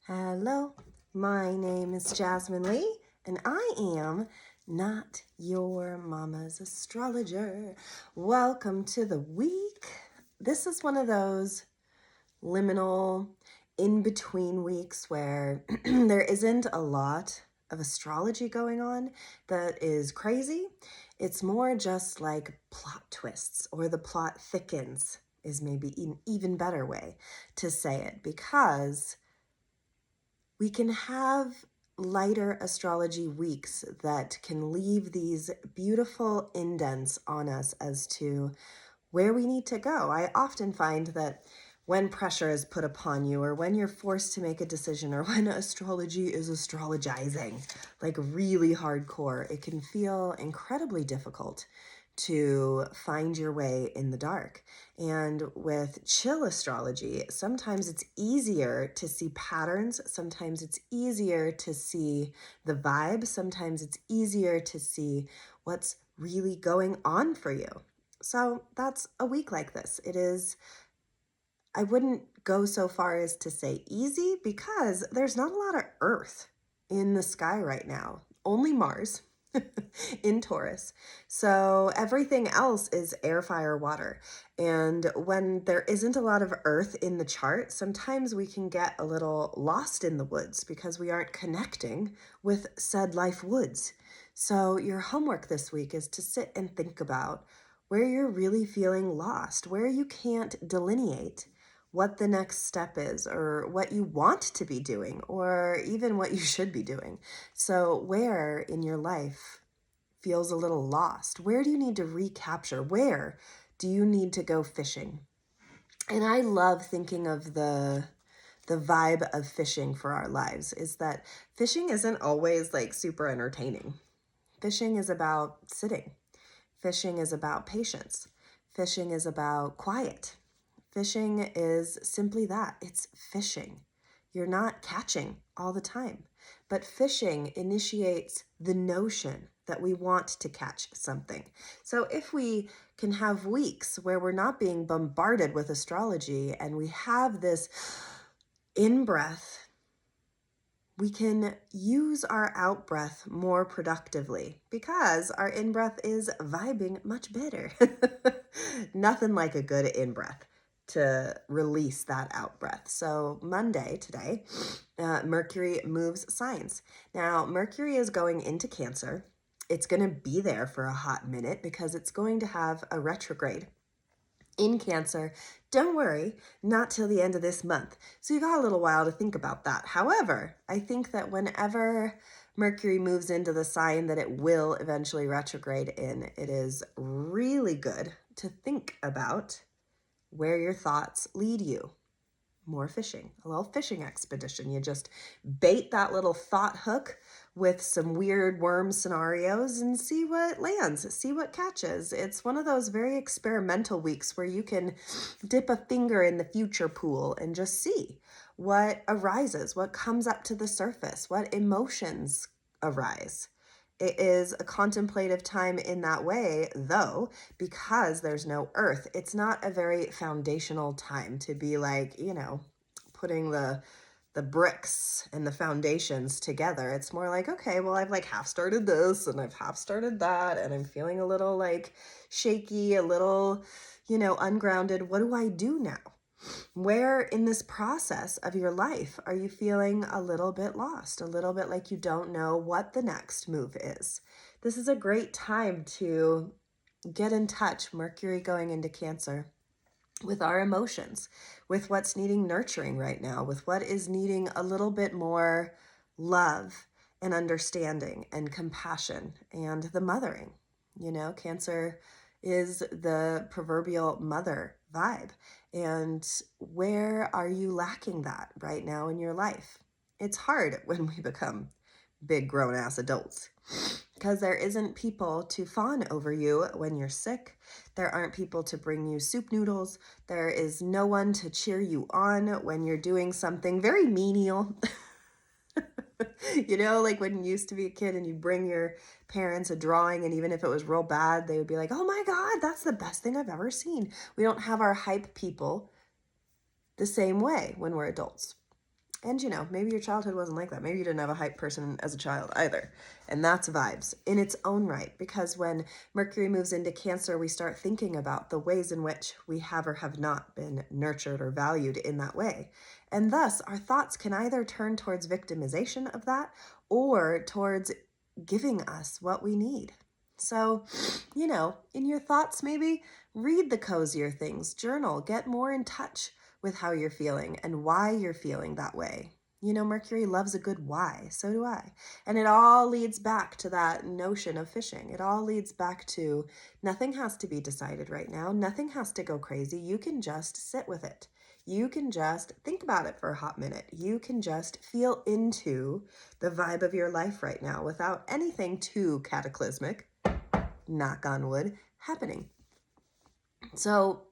Hello, my name is Jasmine Lee, and I am not your mama's astrologer. Welcome to the week. This is one of those liminal, in between weeks where there isn't a lot of astrology going on that is crazy. It's more just like plot twists, or the plot thickens, is maybe an even better way to say it, because we can have lighter astrology weeks that can leave these beautiful indents on us as to where we need to go. I often find that when pressure is put upon you, or when you're forced to make a decision, or when astrology is astrologizing, like really hardcore, it can feel incredibly difficult to find your way in the dark. And with chill astrology, sometimes it's easier to see patterns, sometimes it's easier to see the vibe, sometimes it's easier to see what's really going on for you. So that's a week like this. It is, I wouldn't go so far as to say easy, because there's not a lot of Earth in the sky right now, only Mars in Taurus. So everything else is air, fire, water. And when there isn't a lot of Earth in the chart, sometimes we can get a little lost in the woods because we aren't connecting with said life woods. So your homework this week is to sit and think about where you're really feeling lost, where you can't delineate what the next step is, or what you want to be doing, or even what you should be doing. So where in your life feels a little lost? Where do you need to recapture? Where do you need to go fishing? And I love thinking of the vibe of fishing for our lives, is that fishing isn't always like super entertaining. Fishing is about sitting. Fishing is about patience. Fishing is about quiet. Fishing is simply that. It's fishing. You're not catching all the time, but fishing initiates the notion that we want to catch something. So if we can have weeks where we're not being bombarded with astrology and we have this in-breath, we can use our out-breath more productively, because our in-breath is vibing much better. Nothing like a good in-breath to release that out breath. So Monday today, Mercury moves signs. Now, Mercury is going into Cancer. It's going to be there for a hot minute because it's going to have a retrograde in Cancer. Don't worry, not till the end of this month. So you got a little while to think about that. However, I think that whenever Mercury moves into the sign that it will eventually retrograde in, it is really good to think about where your thoughts lead you. More fishing, a little fishing expedition. You just bait that little thought hook with some weird worm scenarios and see what lands, see what catches. It's one of those very experimental weeks where you can dip a finger in the future pool and just see what arises, what comes up to the surface, what emotions arise. It is a contemplative time in that way, though, because there's no Earth. It's not a very foundational time to be like, putting the bricks and the foundations together. It's more like, okay, well, I've like half started this and I've half started that, and I'm feeling a little like shaky, a little, ungrounded. What do I do now? Where in this process of your life are you feeling a little bit lost, a little bit like you don't know what the next move is? This is a great time to get in touch, Mercury going into Cancer, with our emotions, with what's needing nurturing right now, with what is needing a little bit more love and understanding and compassion and the mothering. Cancer is the proverbial mother vibe. And where are you lacking that right now in your life? It's hard when we become big grown ass adults, because there isn't people to fawn over you when you're sick. There aren't people to bring you soup noodles. There is no one to cheer you on when you're doing something very menial. Like when you used to be a kid and you'd bring your parents a drawing, and even if it was real bad, they would be like, oh my God, that's the best thing I've ever seen. We don't have our hype people the same way when we're adults. And, maybe your childhood wasn't like that. Maybe you didn't have a hype person as a child either. And that's vibes in its own right, because when Mercury moves into Cancer, we start thinking about the ways in which we have or have not been nurtured or valued in that way. And thus, our thoughts can either turn towards victimization of that or towards giving us what we need. So, in your thoughts, maybe read the cozier things, journal, get more in touch with how you're feeling and why you're feeling that way. Mercury loves a good why, so do I. And it all leads back to that notion of fishing. It all leads back to nothing has to be decided right now. Nothing has to go crazy. You can just sit with it. You can just think about it for a hot minute. You can just feel into the vibe of your life right now without anything too cataclysmic, knock on wood, happening. So,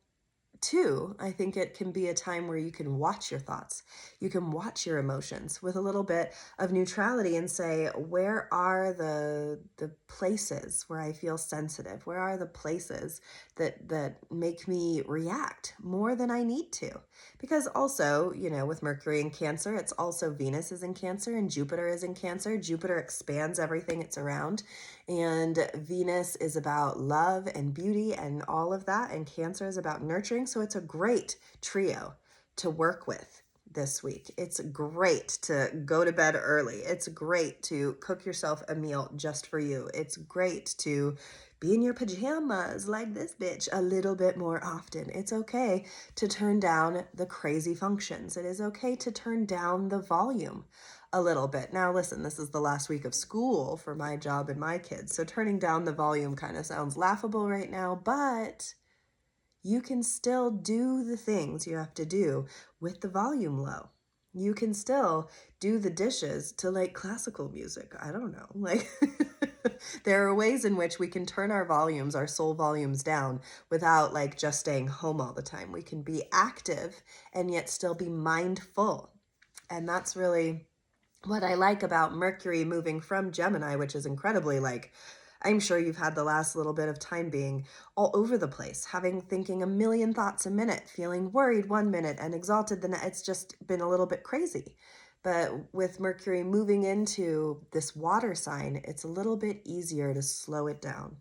two, I think it can be a time where you can watch your thoughts. You can watch your emotions with a little bit of neutrality and say, where are the places where I feel sensitive? Where are the places that make me react more than I need to? Because also, with Mercury in Cancer, it's also Venus is in Cancer and Jupiter is in Cancer. Jupiter expands everything it's around. And Venus is about love and beauty and all of that. And Cancer is about nurturing. So it's a great trio to work with this week. It's great to go to bed early. It's great to cook yourself a meal just for you. It's great to be in your pajamas like this bitch a little bit more often. It's okay to turn down the crazy functions. It is okay to turn down the volume a little bit. Now, listen, this is the last week of school for my job and my kids, so turning down the volume kind of sounds laughable right now, but you can still do the things you have to do with the volume low. You can still do the dishes to like classical music. I don't know. Like there are ways in which we can turn our volumes, our soul volumes down without like just staying home all the time. We can be active and yet still be mindful. And that's really what I like about Mercury moving from Gemini, which is incredibly I'm sure you've had the last little bit of time being all over the place, thinking a million thoughts a minute, feeling worried one minute and exalted the next. It's just been a little bit crazy. But with Mercury moving into this water sign, it's a little bit easier to slow it down.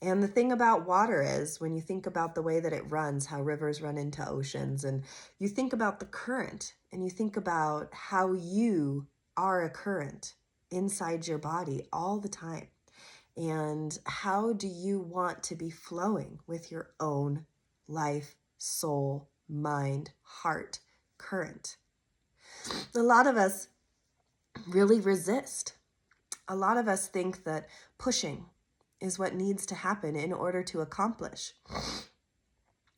And the thing about water is when you think about the way that it runs, how rivers run into oceans, and you think about the current and you think about how you are a current inside your body all the time. And how do you want to be flowing with your own life, soul, mind, heart, current? A lot of us really resist. A lot of us think that pushing is what needs to happen in order to accomplish.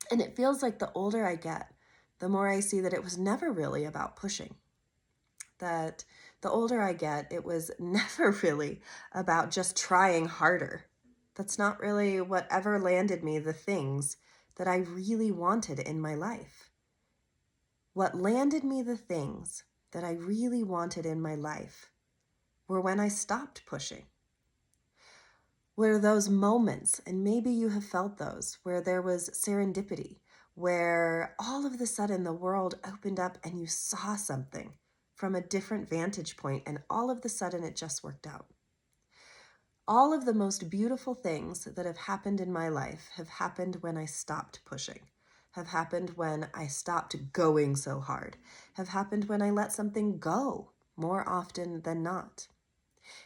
And it feels like the older I get, the more I see that it was never really about pushing. That the older I get, it was never really about just trying harder. That's not really what ever landed me the things that I really wanted in my life. What landed me the things that I really wanted in my life were when I stopped pushing. Were those moments, and maybe you have felt those, where there was serendipity, where all of a sudden the world opened up and you saw something from a different vantage point, and all of a sudden it just worked out. All of the most beautiful things that have happened in my life have happened when I stopped pushing, have happened when I stopped going so hard, have happened when I let something go more often than not.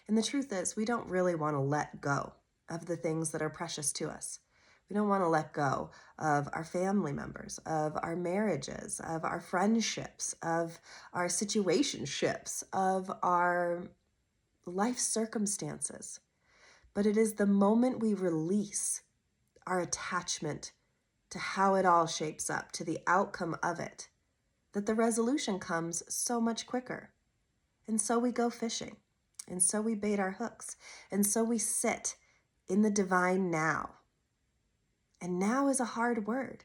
And the truth is, we don't really want to let go of the things that are precious to us. We don't want to let go of our family members, of our marriages, of our friendships, of our situationships, of our life circumstances. But it is the moment we release our attachment to how it all shapes up, to the outcome of it, that the resolution comes so much quicker. And so we go fishing, and so we bait our hooks, and so we sit in the divine now. And now is a hard word,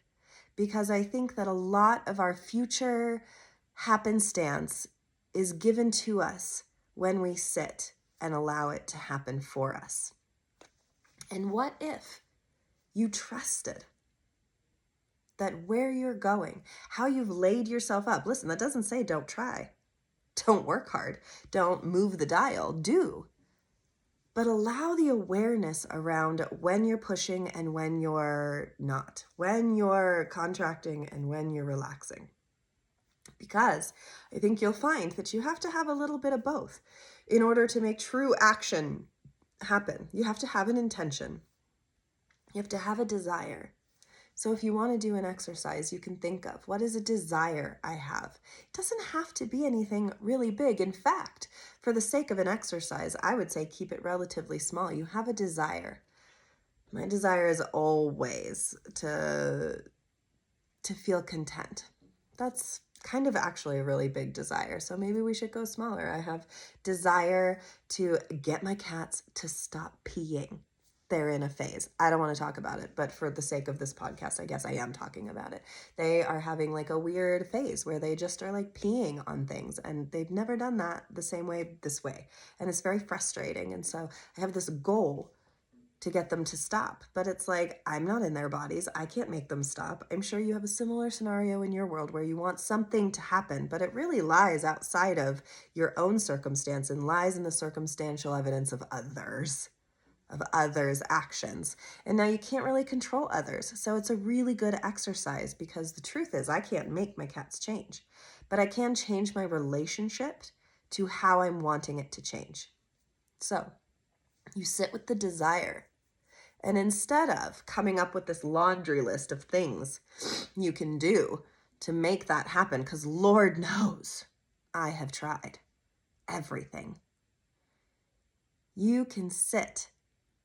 because I think that a lot of our future happenstance is given to us when we sit and allow it to happen for us. And what if you trusted that where you're going, how you've laid yourself up, listen, that doesn't say don't try. Don't work hard. Don't move the dial. Do. But allow the awareness around when you're pushing and when you're not, when you're contracting and when you're relaxing. Because I think you'll find that you have to have a little bit of both in order to make true action happen. You have to have an intention. You have to have a desire. So if you want to do an exercise, you can think of, what is a desire I have? It doesn't have to be anything really big. In fact, for the sake of an exercise, I would say keep it relatively small. You have a desire. My desire is always to feel content. That's kind of actually a really big desire. So maybe we should go smaller. I have desire to get my cats to stop peeing. They're in a phase. I don't want to talk about it, but for the sake of this podcast, I guess I am talking about it. They are having like a weird phase where they just are like peeing on things, and they've never done that the same way this way. And it's very frustrating. And so I have this goal to get them to stop. But it's like, I'm not in their bodies. I can't make them stop. I'm sure you have a similar scenario in your world where you want something to happen, but it really lies outside of your own circumstance and lies in the circumstantial evidence of others' actions. And now you can't really control others. So it's a really good exercise, because the truth is I can't make my cats change, but I can change my relationship to how I'm wanting it to change. So you sit with the desire. And instead of coming up with this laundry list of things you can do to make that happen, because Lord knows I have tried everything, you can sit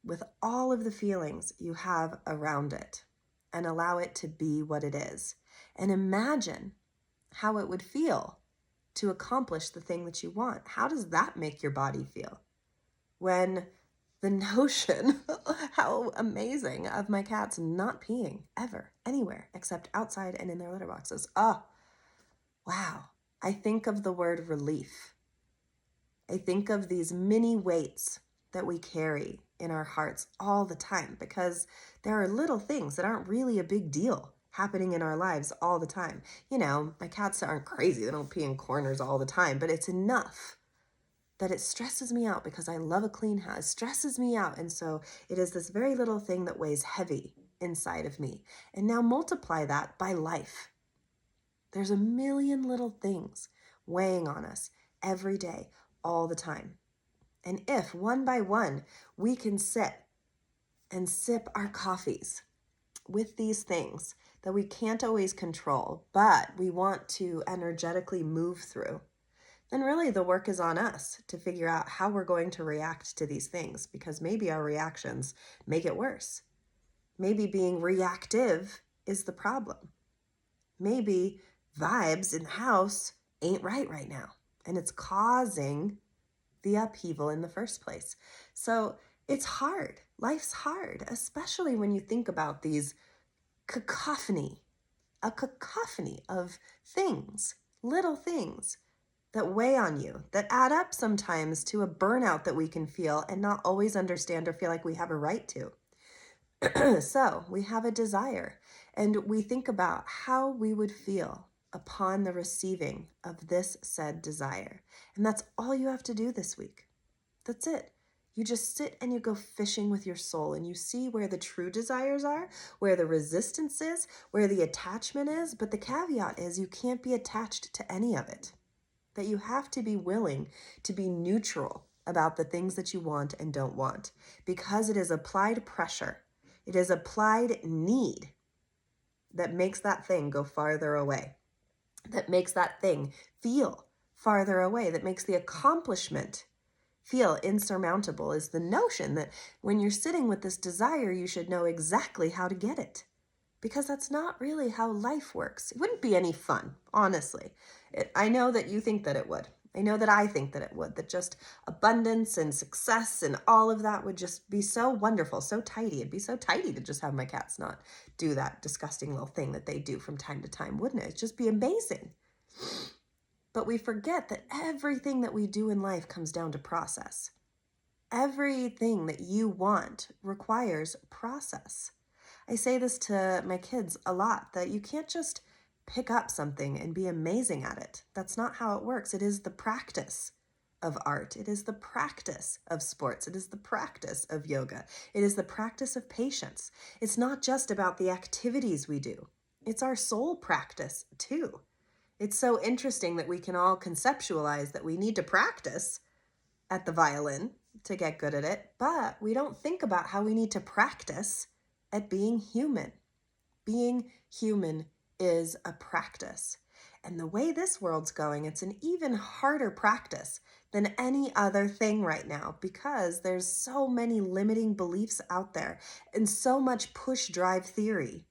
with all of the feelings you have around it and allow it to be what it is. And imagine how it would feel to accomplish the thing that you want. How does that make your body feel? When the notion, how amazing, of my cats not peeing ever, anywhere, except outside and in their litter boxes. Oh, wow. I think of the word relief. I think of these mini weights that we carry in our hearts all the time, because there are little things that aren't really a big deal happening in our lives all the time. You know, my cats aren't crazy. They don't pee in corners all the time, but it's enough that it stresses me out, because I love a clean house. It stresses me out. And so it is this very little thing that weighs heavy inside of me. And now multiply that by life. There's a million little things weighing on us every day, all the time. And if one by one we can sit and sip our coffees with these things that we can't always control, but we want to energetically move through, then really the work is on us to figure out how we're going to react to these things, because maybe our reactions make it worse. Maybe being reactive is the problem. Maybe vibes in the house ain't right now, and it's causing the upheaval in the first place. So it's hard. Life's hard, especially when you think about these a cacophony of things, little things that weigh on you, that add up sometimes to a burnout that we can feel and not always understand or feel like we have a right to. So we have a desire, and we think about how we would feel upon the receiving of this said desire. And that's all you have to do this week. That's it. You just sit and you go fishing with your soul, and you see where the true desires are, where the resistance is, where the attachment is. But the caveat is you can't be attached to any of it. That you have to be willing to be neutral about the things that you want and don't want, because it is applied pressure. It is applied need that makes that thing go farther away, that makes that thing feel farther away, that makes the accomplishment feel insurmountable. Is the notion that when you're sitting with this desire, you should know exactly how to get it. Because that's not really how life works. It wouldn't be any fun, honestly. I know that you think that it would. I know that I think that it would, that just abundance and success and all of that would just be so wonderful, so tidy. It'd be so tidy to just have my cats not do that disgusting little thing that they do from time to time, wouldn't it? It'd just be amazing. But we forget that everything that we do in life comes down to process. Everything that you want requires process. I say this to my kids a lot, that you can't just pick up something and be amazing at it. That's not how it works. It is the practice of art. It is the practice of sports. It is the practice of yoga. It is the practice of patience. It's not just about the activities we do. It's our soul practice too. It's so interesting that we can all conceptualize that we need to practice at the violin to get good at it, but we don't think about how we need to practice at being human. Being human is a practice. And the way this world's going, it's an even harder practice than any other thing right now because there's so many limiting beliefs out there and so much push drive theory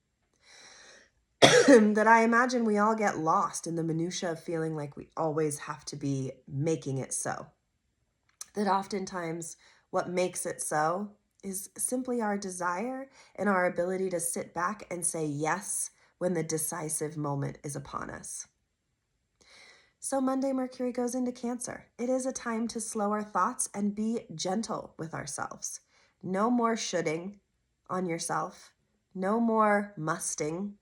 that I imagine we all get lost in the minutia of feeling like we always have to be making it so. That oftentimes what makes it so is simply our desire and our ability to sit back and say yes when the decisive moment is upon us. So Monday, Mercury goes into Cancer. It is a time to slow our thoughts and be gentle with ourselves. No more shoulding on yourself. No more musting.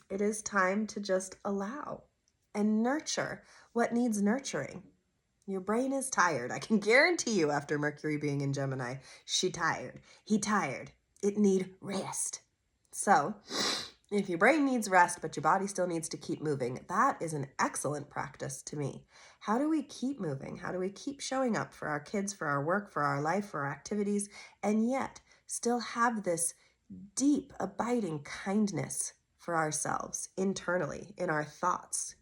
It is time to just allow and nurture what needs nurturing. Your brain is tired. I can guarantee you after Mercury being in Gemini, she tired. He tired. It need rest. So if your brain needs rest, but your body still needs to keep moving, that is an excellent practice to me. How do we keep moving? How do we keep showing up for our kids, for our work, for our life, for our activities, and yet still have this deep, abiding kindness for ourselves internally in our thoughts?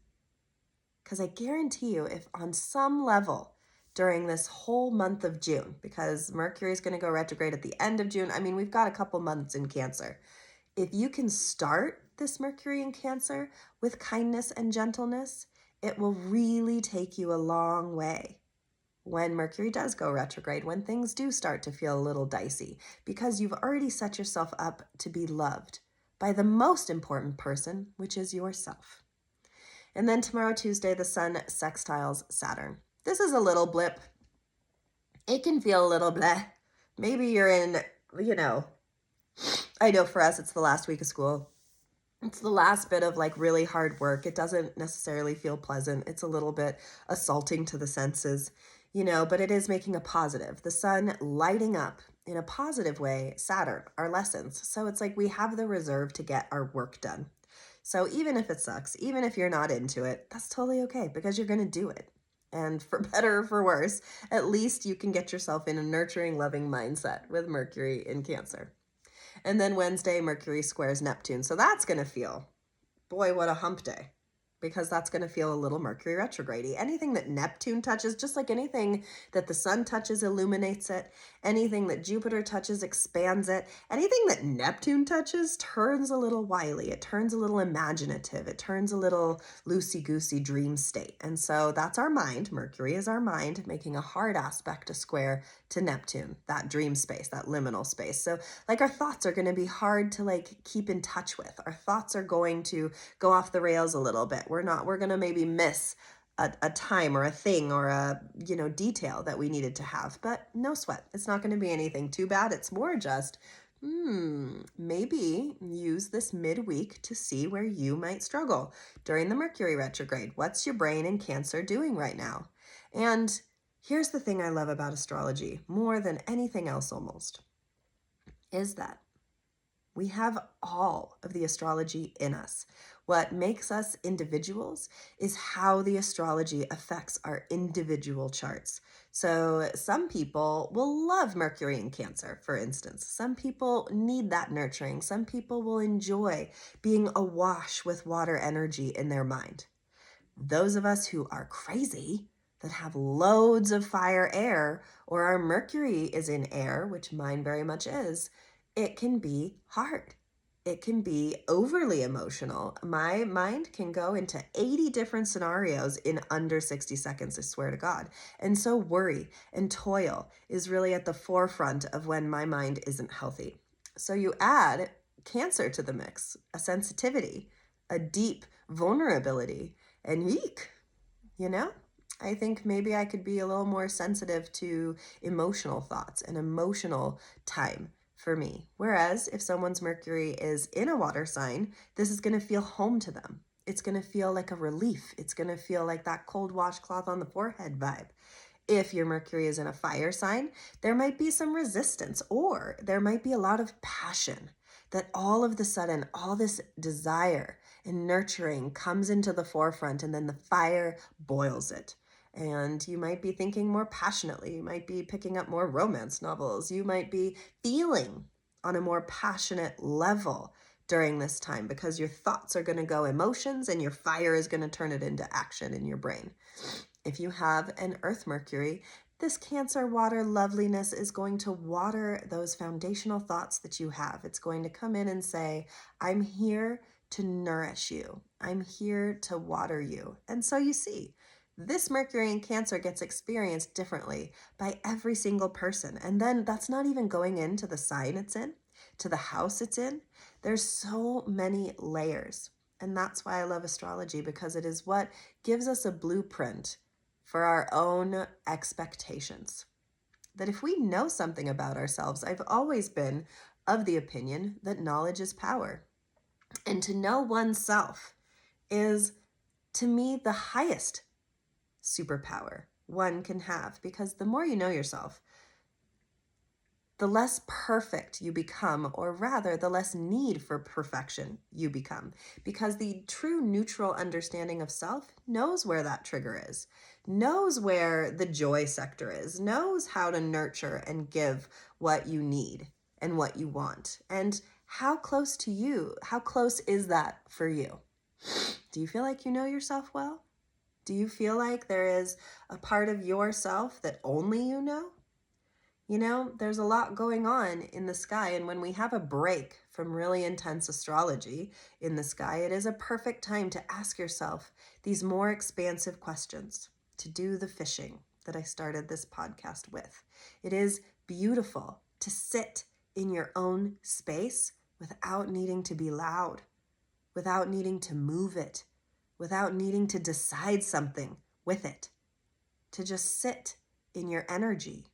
Because I guarantee you, if on some level during this whole month of June, because Mercury is going to go retrograde at the end of June, I mean, we've got a couple months in Cancer. If you can start this Mercury in Cancer with kindness and gentleness, it will really take you a long way when Mercury does go retrograde, when things do start to feel a little dicey, because you've already set yourself up to be loved by the most important person, which is yourself. And then tomorrow, Tuesday, the Sun sextiles Saturn. This is a little blip. It can feel a little bleh. Maybe you're in, I know for us, it's the last week of school. It's the last bit of like really hard work. It doesn't necessarily feel pleasant. It's a little bit assaulting to the senses, but it is making a positive. The Sun lighting up in a positive way, Saturn, our lessons. So it's like we have the reserve to get our work done. So even if it sucks, even if you're not into it, that's totally okay because you're going to do it. And for better or for worse, at least you can get yourself in a nurturing, loving mindset with Mercury in Cancer. And then Wednesday, Mercury squares Neptune. So that's going to feel, boy, what a hump day. Because that's going to feel a little Mercury retrograde-y. Anything that Neptune touches, just like anything that the Sun touches illuminates it, anything that Jupiter touches expands it, anything that Neptune touches turns a little wily, it turns a little imaginative, it turns a little loosey-goosey dream state. And so that's our mind. Mercury is our mind making a hard aspect to square to Neptune, that dream space, that liminal space. So like our thoughts are going to be hard to like keep in touch with. Our thoughts are going to go off the rails a little bit. We're going to maybe miss a time or a thing or a, detail that we needed to have, but no sweat. It's not going to be anything too bad. It's more just, maybe use this midweek to see where you might struggle during the Mercury retrograde. What's your brain in Cancer doing right now? And here's the thing I love about astrology more than anything else almost, is that we have all of the astrology in us. What makes us individuals is how the astrology affects our individual charts. So some people will love Mercury in Cancer, for instance. Some people need that nurturing. Some people will enjoy being awash with water energy in their mind. Those of us who are crazy, that have loads of fire air, or our Mercury is in air, which mine very much is, it can be hard. It can be overly emotional. My mind can go into 80 different scenarios in under 60 seconds, I swear to God. And so worry and toil is really at the forefront of when my mind isn't healthy. So you add Cancer to the mix, a sensitivity, a deep vulnerability, and eek, I think maybe I could be a little more sensitive to emotional thoughts and emotional time for me. Whereas if someone's Mercury is in a water sign, this is going to feel home to them. It's going to feel like a relief. It's going to feel like that cold washcloth on the forehead vibe. If your Mercury is in a fire sign, there might be some resistance, or there might be a lot of passion that all of the sudden, all this desire and nurturing comes into the forefront, and then the fire boils it. And you might be thinking more passionately. You might be picking up more romance novels. You might be feeling on a more passionate level during this time because your thoughts are going to go emotions and your fire is going to turn it into action in your brain. If you have an Earth Mercury, this Cancer water loveliness is going to water those foundational thoughts that you have. It's going to come in and say, I'm here to nourish you. I'm here to water you. And so you see, this Mercury in Cancer gets experienced differently by every single person. And then that's not even going into the sign it's in, to the house it's in. There's so many layers. And that's why I love astrology, because it is what gives us a blueprint for our own expectations. That if we know something about ourselves, I've always been of the opinion that knowledge is power. And to know oneself is, to me, the highest superpower one can have, because the more you know yourself, the less perfect you become, or rather, the less need for perfection you become, because the true neutral understanding of self knows where that trigger is, knows where the joy sector is, knows how to nurture and give what you need and what you want. And how close is that for you? Do you feel like you know yourself well? Do you feel like there is a part of yourself that only you know? You know, there's a lot going on in the sky, and when we have a break from really intense astrology in the sky, it is a perfect time to ask yourself these more expansive questions, to do the fishing that I started this podcast with. It is beautiful to sit in your own space without needing to be loud, without needing to move it, without needing to decide something with it, to just sit in your energy.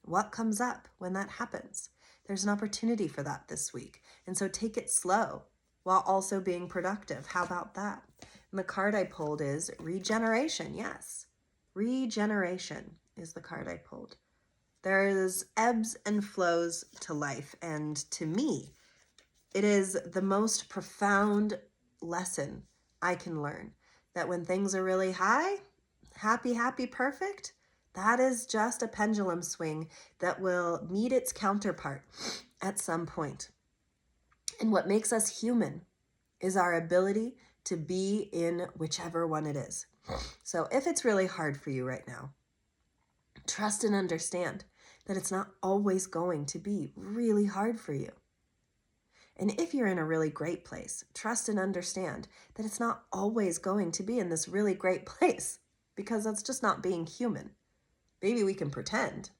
What comes up when that happens? There's an opportunity for that this week. And so take it slow while also being productive. How about that? And the card I pulled is regeneration. Yes, regeneration is the card I pulled. There's ebbs and flows to life. And to me, it is the most profound lesson I can learn, that when things are really high, happy, perfect, that is just a pendulum swing that will meet its counterpart at some point. And what makes us human is our ability to be in whichever one it is. So if it's really hard for you right now, trust and understand that it's not always going to be really hard for you. And if you're in a really great place, trust and understand that it's not always going to be in this really great place, because that's just not being human. Maybe we can pretend,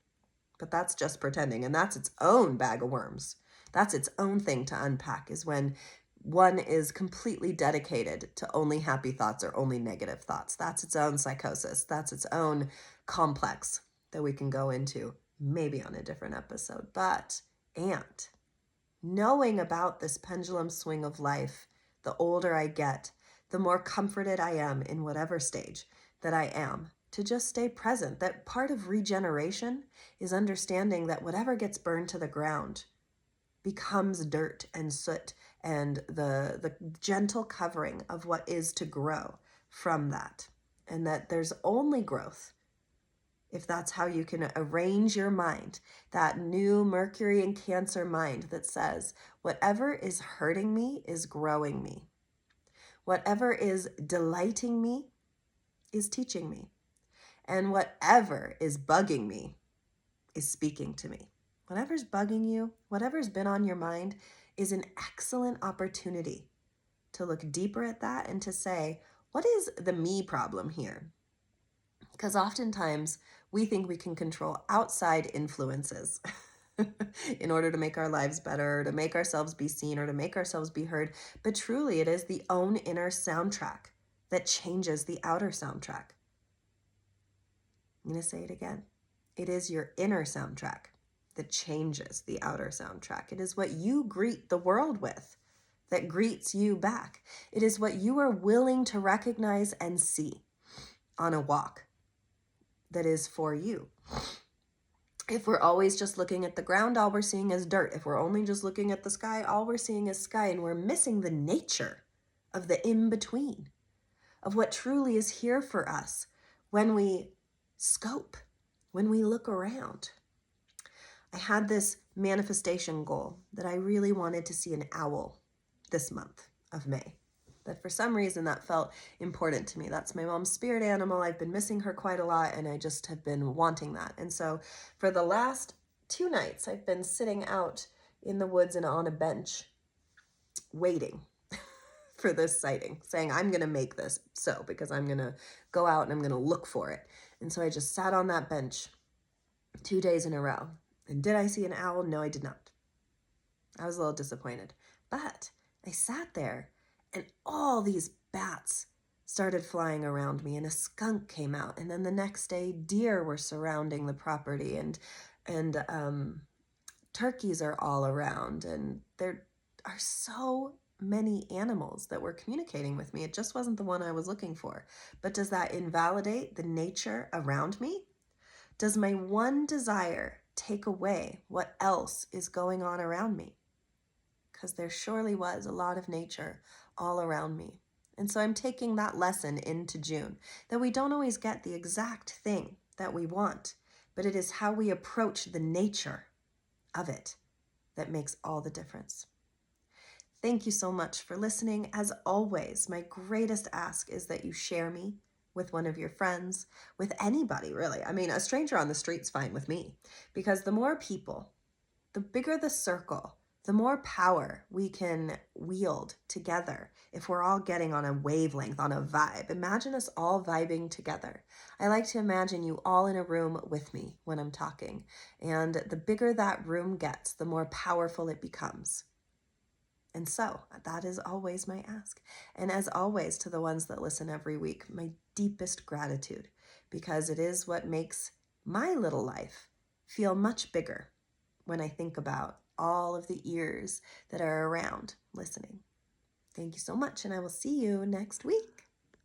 but that's just pretending, and that's its own bag of worms. That's its own thing to unpack, is when one is completely dedicated to only happy thoughts or only negative thoughts. That's its own psychosis. That's its own complex that we can go into maybe on a different episode. And knowing about this pendulum swing of life, the older I get, the more comforted I am in whatever stage that I am, to just stay present. That part of regeneration is understanding that whatever gets burned to the ground becomes dirt and soot and the gentle covering of what is to grow from that. And that there's only growth if that's how you can arrange your mind, that new Mercury and Cancer mind that says, whatever is hurting me is growing me. Whatever is delighting me is teaching me. And whatever is bugging me is speaking to me. Whatever's bugging you, whatever's been on your mind, is an excellent opportunity to look deeper at that and to say, what is the me problem here? Because oftentimes we think we can control outside influences in order to make our lives better, to make ourselves be seen, or to make ourselves be heard. But truly, it is the own inner soundtrack that changes the outer soundtrack. I'm going to say it again. It is your inner soundtrack that changes the outer soundtrack. It is what you greet the world with that greets you back. It is what you are willing to recognize and see on a walk that is for you. If we're always just looking at the ground, all we're seeing is dirt. If we're only just looking at the sky, all we're seeing is sky, and we're missing the nature of the in-between, of what truly is here for us when we scope, when we look around. I had this manifestation goal that I really wanted to see an owl this month of May. That for some reason that felt important to me. That's my mom's spirit animal. I've been missing her quite a lot, and I just have been wanting that. And so for the last 2 nights, I've been sitting out in the woods and on a bench waiting for this sighting, saying I'm going to make this so, because I'm going to go out and I'm going to look for it. And so I just sat on that bench 2 days in a row. And did I see an owl? No, I did not. I was a little disappointed. But I sat there, and all these bats started flying around me, and a skunk came out. And then the next day, deer were surrounding the property, and turkeys are all around. And there are so many animals that were communicating with me. It just wasn't the one I was looking for. But does that invalidate the nature around me? Does my one desire take away what else is going on around me? Because there surely was a lot of nature all around me. And so I'm taking that lesson into June, that we don't always get the exact thing that we want, but it is how we approach the nature of it that makes all the difference. Thank you so much for listening. As always, my greatest ask is that you share me with one of your friends, with anybody really. I mean, a stranger on the street's fine with me, because the more people, the bigger the circle, the more power we can wield together if we're all getting on a wavelength, on a vibe. Imagine us all vibing together. I like to imagine you all in a room with me when I'm talking. And the bigger that room gets, the more powerful it becomes. And so that is always my ask. And as always, to the ones that listen every week, my deepest gratitude, because it is what makes my little life feel much bigger when I think about all of the ears that are around listening. Thank you so much, and I will see you next week.